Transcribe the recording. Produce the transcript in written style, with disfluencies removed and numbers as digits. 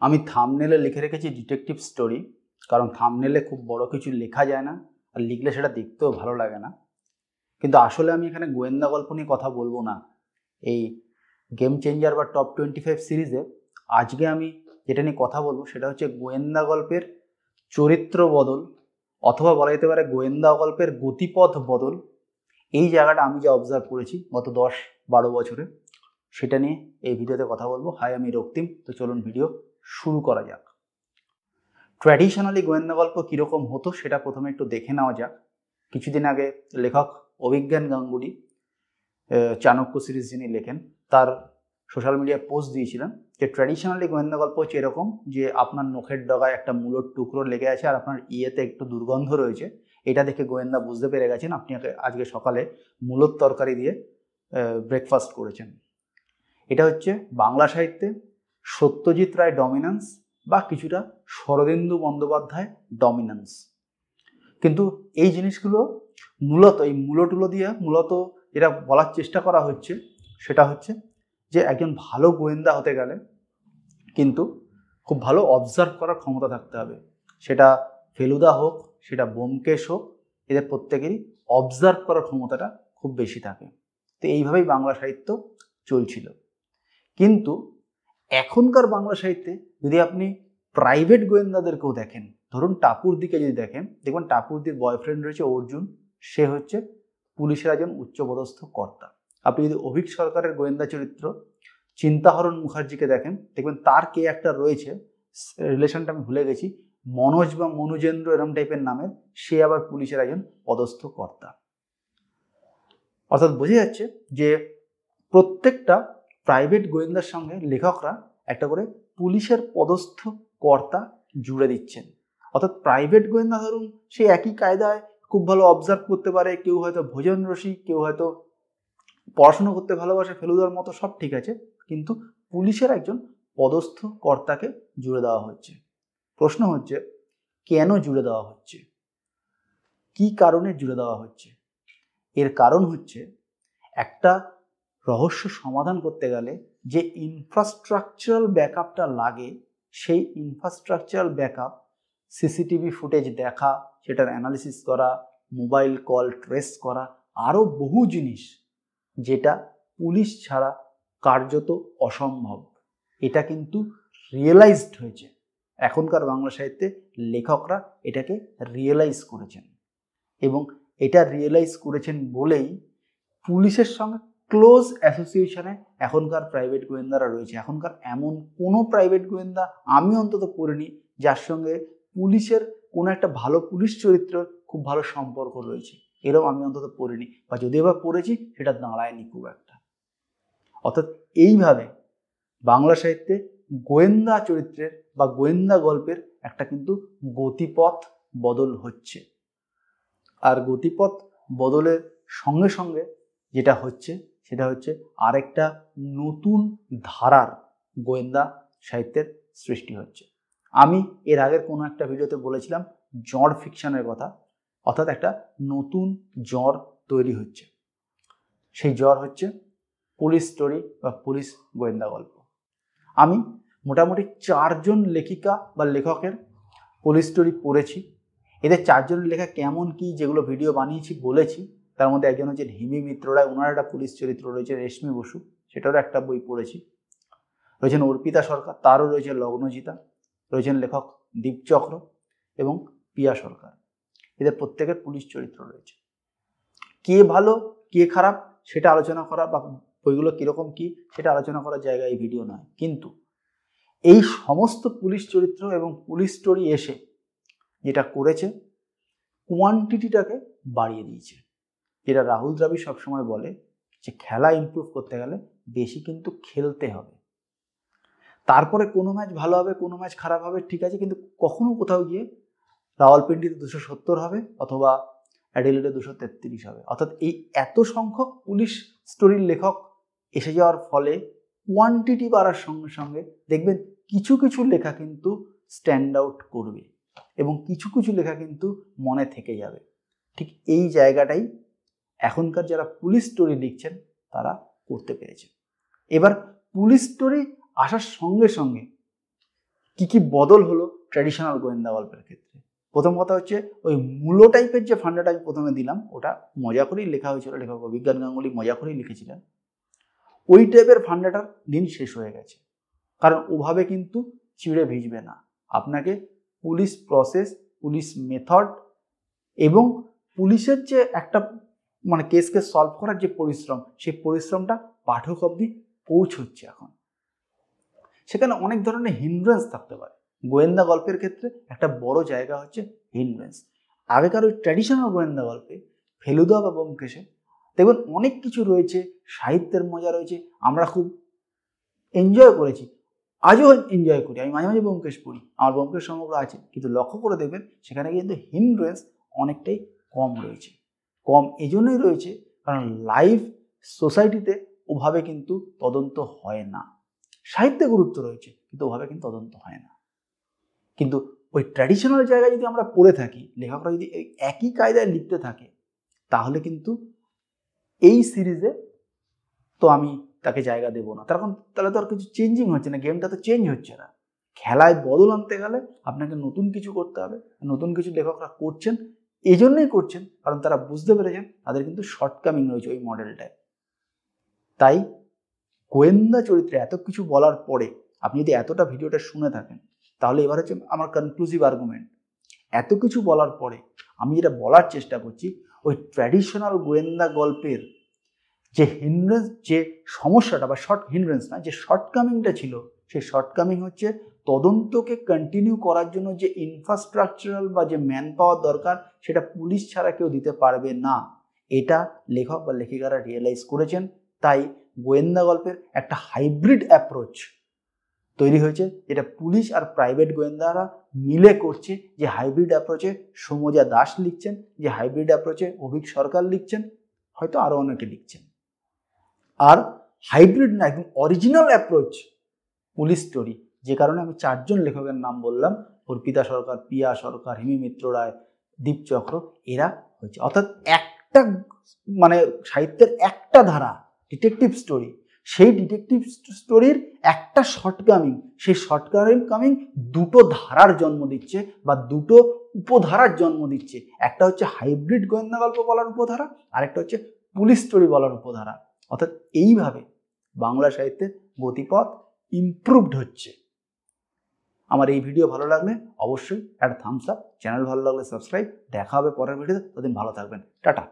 আমি থাম্বনেলে লিখে রেখেছি ডিটেকটিভ স্টোরি, কারণ থাম্বনেলে খুব বড় কিছু লেখা যায় না, আর লিখলে সেটা দেখতেও ভালো লাগে না। কিন্তু আসলে আমি এখানে গোয়েন্দা গল্প নিয়ে কথা বলবো না। এই গেম চেঞ্জার বা টপ 25 সিরিজে আজকে আমি যেটা নিয়ে কথা বলবো সেটা হচ্ছে গোয়েন্দা গল্পের চরিত্র বদল, অথবা বলা যেতে পারে গোয়েন্দা গল্পের গতিপথ বদল। এই জায়গাটা আমি যে অবজার্ভ করেছি গত 10-12 বছরে, সেটা নিয়ে এই ভিডিওতে কথা বলবো। হাই, আমি রক্তিম। তো চলুন ভিডিও শুরু করা যাক। ট্র্যাডিশনালি গোয়েন্দা গল্প কীরকম হতো সেটা প্রথমে একটু দেখে নেওয়া যাক। কিছুদিন আগে লেখক অভিজ্ঞান গাঙ্গুলি, চাণক্য সিরিজ যিনি লেখেন, তার সোশ্যাল মিডিয়ায় পোস্ট দিয়েছিলেন যে ট্র্যাডিশনালি গোয়েন্দা গল্প হচ্ছে এরকম যে আপনার নখের ডগায় একটা মূলোর টুকরো লেগে আছে আর আপনার ইয়েতে একটু দুর্গন্ধ রয়েছে। এটা দেখে গোয়েন্দা বুঝতে পেরে গেছেন আপনি আজকে সকালে মূলোর তরকারি দিয়ে ব্রেকফাস্ট করেছেন। এটা হচ্ছে বাংলা সাহিত্যে সত্যজিৎ রায় ডমিন্যান্স বা কিছুটা শরদিন্দু বন্দ্যোপাধ্যায় ডমিন্যান্স। কিন্তু এই জিনিসগুলো মূলত এই মূলটুলো দিয়ে মূলত যেটা বলার চেষ্টা করা হচ্ছে সেটা হচ্ছে যে একজন ভালো গোয়েন্দা হতে গেলে কিন্তু খুব ভালো অবজার্ভ করার ক্ষমতা থাকতে হবে। সেটা ফেলুদা হোক, সেটা ব্যোমকেশ হোক, এদের প্রত্যেকেরই অবজার্ভ করার ক্ষমতাটা খুব বেশি থাকে। তো এইভাবেই বাংলা সাহিত্য চলছিল। কিন্তু এখনকার বাংলা সাহিত্যে যদি আপনি প্রাইভেট গোয়েন্দাদেরকেও দেখেন, ধরুন টাপুর দিকে যদি দেখেন, দেখবেন টাপুরদির বয়ফ্রেন্ড রয়েছে অর্জুন, সে হচ্ছে পুলিশের একজন উচ্চপদস্থ কর্তা। আপনি যদি অভীক সরকারের গোয়েন্দা চরিত্র চিন্তাহরণ মুখার্জিকে দেখেন, দেখবেন তার কে একটা রয়েছে, রিলেশনটা আমি ভুলে গেছি, মনোজ বা মনুজেন্দ্র এরম টাইপের নামের, সে আবার পুলিশের একজন পদস্থ কর্তা। অর্থাৎ বোঝা যাচ্ছে যে প্রত্যেকটা প্রাইভেট গোয়েন্দার সঙ্গে লেখকরা একটা করে পুলিশের পদস্থ কর্তা জুড়ে দিচ্ছেন। অর্থাৎ প্রাইভেট গোয়েন্দা ধরুন সে একই কায়দায় খুব ভালো অবজার্ভ করতে পারে, কেউ হয়তো ভোজন রসিক, কেউ হয়তো পড়াশোনা করতে ভালোবাসে, ফেলুদার মতো, সব ঠিক আছে, কিন্তু পুলিশের একজন পদস্থ কর্তাকে জুড়ে দেওয়া হচ্ছে। প্রশ্ন হচ্ছে কেন জুড়ে দেওয়া হচ্ছে, কি কারণে জুড়ে দেওয়া হচ্ছে? এর কারণ হচ্ছে একটা রহস্য সমাধান করতে গেলে যে ইনফ্রাস্ট্রাকচারাল ব্যাকআপটা লাগে, সেই ইনফ্রাস্ট্রাকচারাল ব্যাকআপ, সিসিটিভি ফুটেজ দেখা, সেটার অ্যানালিসিস করা, মোবাইল কল ট্রেস করা, আরও বহু জিনিস যেটা পুলিশ ছাড়া কার্যত অসম্ভব, এটা কিন্তু রিয়েলাইজড হয়েছে। এখনকার বাংলা সাহিত্যে লেখকরা এটাকে রিয়েলাইজ করেছেন, এবং এটা রিয়েলাইজ করেছেন বলেই পুলিশের সঙ্গে ক্লোজ অ্যাসোসিয়েশনে এখনকার প্রাইভেট গোয়েন্দারা রয়েছে। এখনকার এমন কোনো প্রাইভেট গোয়েন্দা আমি অন্তত পড়িনি যার সঙ্গে পুলিশের কোনো একটা ভালো পুলিশ চরিত্রের খুব ভালো সম্পর্ক রয়েছে, এরকম আমি অন্তত পড়িনি, বা যদিও বা পড়েছি সেটা দাঁড়ায়নি খুব একটা। অর্থাৎ এইভাবে বাংলা সাহিত্যে গোয়েন্দা চরিত্রের বা গোয়েন্দা গল্পের একটা কিন্তু গতিপথ বদল হচ্ছে। আর গতিপথ বদলের সঙ্গে সঙ্গে যেটা হচ্ছে সেটা হচ্ছে আরেকটা নতুন ধারার গোয়েন্দা সাহিত্যের সৃষ্টি হচ্ছে। আমি এর আগের কোনো একটা ভিডিওতে বলেছিলাম জঁর ফিকশনের কথা, অর্থাৎ একটা নতুন জঁর তৈরি হচ্ছে। সেই জঁর হচ্ছে পুলিশ স্টোরি বা পুলিশ গোয়েন্দা গল্প। আমি মোটামুটি 4জন লেখিকা বা লেখকের পুলিশ স্টোরি পড়েছি। এদের 4জনের লেখা কেমন কি, যেগুলো ভিডিও বানিয়েছি বলেছি। তার মধ্যে একজন হচ্ছে হিমি মিত্র রায়, ওনার একটা পুলিশ চরিত্র রয়েছে রেশমি বসু, সেটারও একটা বই পড়েছি। রয়েছেন অর্পিতা সরকার, তারও রয়েছে লগ্নজিতা, রয়েছেন লেখক দীপচক্র এবং পিয়া সরকার। এদের প্রত্যেকের পুলিশ চরিত্র রয়েছে। কে ভালো কে খারাপ সেটা আলোচনা করা বা বইগুলো কীরকম কি সেটা আলোচনা করার জায়গা এই ভিডিও নয়, কিন্তু এই সমস্ত পুলিশ চরিত্র এবং পুলিশ স্টোরি এসে যেটা করেছে কোয়ান্টিটিটাকে বাড়িয়ে দিয়েছে। যেটা রাহুল দ্রাবিড় সবসময় বলে যে খেলা ইমপ্রুভ করতে গেলে বেশি কিন্তু খেলতে হবে। তারপরে কোনো ম্যাচ ভালো হবে, কোনো ম্যাচ খারাপ হবে, ঠিক আছে, কিন্তু কখনো কোথাও গিয়ে রাওয়ালপিন্ডিতে 270 হবে অথবা অ্যাডিলেডে 233 হবে। অর্থাৎ এই এত সংখ্যক পুলিশ স্টোরির লেখক এসে যাওয়ার ফলে কোয়ান্টিটি বাড়ার সঙ্গে সঙ্গে দেখবেন কিছু কিছু লেখা কিন্তু স্ট্যান্ড আউট করবে এবং কিছু কিছু লেখা কিন্তু মনে থেকে যাবে। ঠিক এই জায়গাটাই এখনকার যারা পুলিশ স্টোরি লিখছেন তারা করতে পেরেছে। এবার পুলিশ স্টোরি আসার সঙ্গে সঙ্গে কি কি বদল হলো ট্র্যাডিশনাল গোয়েন্দা গল্পের ক্ষেত্রে। প্রথম কথা হচ্ছে ওই মূলো টাইপের যে ফান্ডাটা আমি প্রথমে দিলাম ওটা মজা করেই লেখা হয়েছিল, লেখক অভিজ্ঞান গাঙ্গুলি মজা করেই লিখেছিলেন। ওই টাইপের ফান্ডাটার দিন শেষ হয়ে গেছে, কারণ ওভাবে কিন্তু চিড়ে ভিজবে না। আপনাকে পুলিশ প্রসেস, পুলিশ মেথড এবং পুলিশের যে একটা মানে কেসকে সলভ করার যে পরিশ্রম, সেই পরিশ্রমটা পাঠক অবধি পৌঁছচ্ছে এখন। সেখানে অনেক ধরনের হিন্ড্রেন্স থাকতে পারে। গোয়েন্দা গল্পের ক্ষেত্রে একটা বড় জায়গা হচ্ছে হিন্ড্রেন্স। আগেকার ওই ট্র্যাডিশনাল গোয়েন্দা গল্পে ফেলুদা বা ব্যোমকেশে দেখবেন অনেক কিছু রয়েছে, সাহিত্যের মজা রয়েছে, আমরা খুব এনজয় করেছি, আজও এনজয় করি। আমি মাঝে মাঝে ব্যোমকেশ পড়ি, আমার ব্যোমকেশ সমগ্র আছে, কিন্তু লক্ষ্য করে দেখবেন সেখানে কিন্তু হিন্ড্রেন্স অনেকটাই কম রয়েছে। কম এজন্যই রয়েছে কারণ লাইভ সোসাইটিতে ওভাবে কিন্তু তদন্ত হয় না। সাহিত্যে গুরুত্ব রয়েছে কিন্তু ওভাবে কিন্তু তদন্ত হয় না। কিন্তু ওই ট্র্যাডিশনাল জায়গায় যদি আমরা পড়ে থাকি, লেখকরা যদি একই কায়দায় লিখতে থাকে, তাহলে কিন্তু এই সিরিজে তো আমি তাকে জায়গা দেবো না। তাহলে তো আর কিছু চেঞ্জিং হচ্ছে না, গেমটা তো চেঞ্জ হচ্ছে না। খেলায় বদল আনতে গেলে আপনাকে নতুন কিছু করতে হবে। নতুন কিছু লেখকরা করছেন, এই জন্যই করছেন কারণ তারা বুঝতে পেরেছেন তাদের কিন্তু শর্টকামিং রয়েছে ওই মডেলটায়। তাই গোয়েন্দা চরিত্রে এত কিছু বলার পরে আপনি যদি এতটা ভিডিওটা শুনে থাকেন, তাহলে এবার হচ্ছে আমার কনক্লুসিভ আর্গুমেন্ট। এত কিছু বলার পরে আমি যেটা বলার চেষ্টা করছি, ওই ট্র্যাডিশনাল গোয়েন্দা গল্পের যে হিন্ড্রেন্স, যে সমস্যাটা বা হিন্ড্রেন্স না, যে শর্টকামিংটা ছিল, সেই শর্টকামিং হচ্ছে তদন্তকে কন্টিনিউ করার জন্য যে ইনফ্রাস্ট্রাকচারাল বা যে ম্যান পাওয়ার দরকার, সেটা পুলিশ ছাড়া কেউ দিতে পারবে না। এটা লেখক বা লেখিকারা রিয়েলাইজ করেছেন। তাই গোয়েন্দা গল্পের একটা হাইব্রিড অ্যাপ্রোচ তৈরি হয়েছে, যেটা পুলিশ আর প্রাইভেট গোয়েন্দারা মিলে করছে। যে হাইব্রিড অ্যাপ্রোচে সৌমজা দাস লিখছেন, যে হাইব্রিড অ্যাপ্রোচে অভিক সরকার লিখছেন, হয়তো আরও অনেকে লিখছেন। আর হাইব্রিড না, একদম অরিজিনাল অ্যাপ্রোচ পুলিশ স্টোরি, যে কারণে আমি 4 জন লেখকের নাম বললাম, অর্পিতা সরকার, পিয়া সরকার, হিমি মিত্র রায়, দীপ চক্র, এরা হয়েছে। অর্থাৎ একটা মানে সাহিত্যের একটা ধারা ডিটেকটিভ স্টোরি, সেই ডিটেকটিভ স্টোরির একটা শর্টকামিং, সেই শর্টকামিং দুটো ধারার জন্ম দিচ্ছে বা দুটো উপধারার জন্ম দিচ্ছে। একটা হচ্ছে হাইব্রিড গোয়েন্দা গল্প বলার উপধারা, আরেকটা হচ্ছে পুলিশ স্টোরি বলার উপধারা। অর্থাৎ এইভাবে বাংলা সাহিত্যের গতিপথ ইমপ্রুভড হচ্ছে। আমার এই ভিডিও ভালো লাগলে অবশ্যই একটা থামস আপ, চ্যানেল ভালো লাগলে সাবস্ক্রাইব। দেখা হবে পরের ভিডিওতে, ততদিন ভালো থাকবেন, টাটা।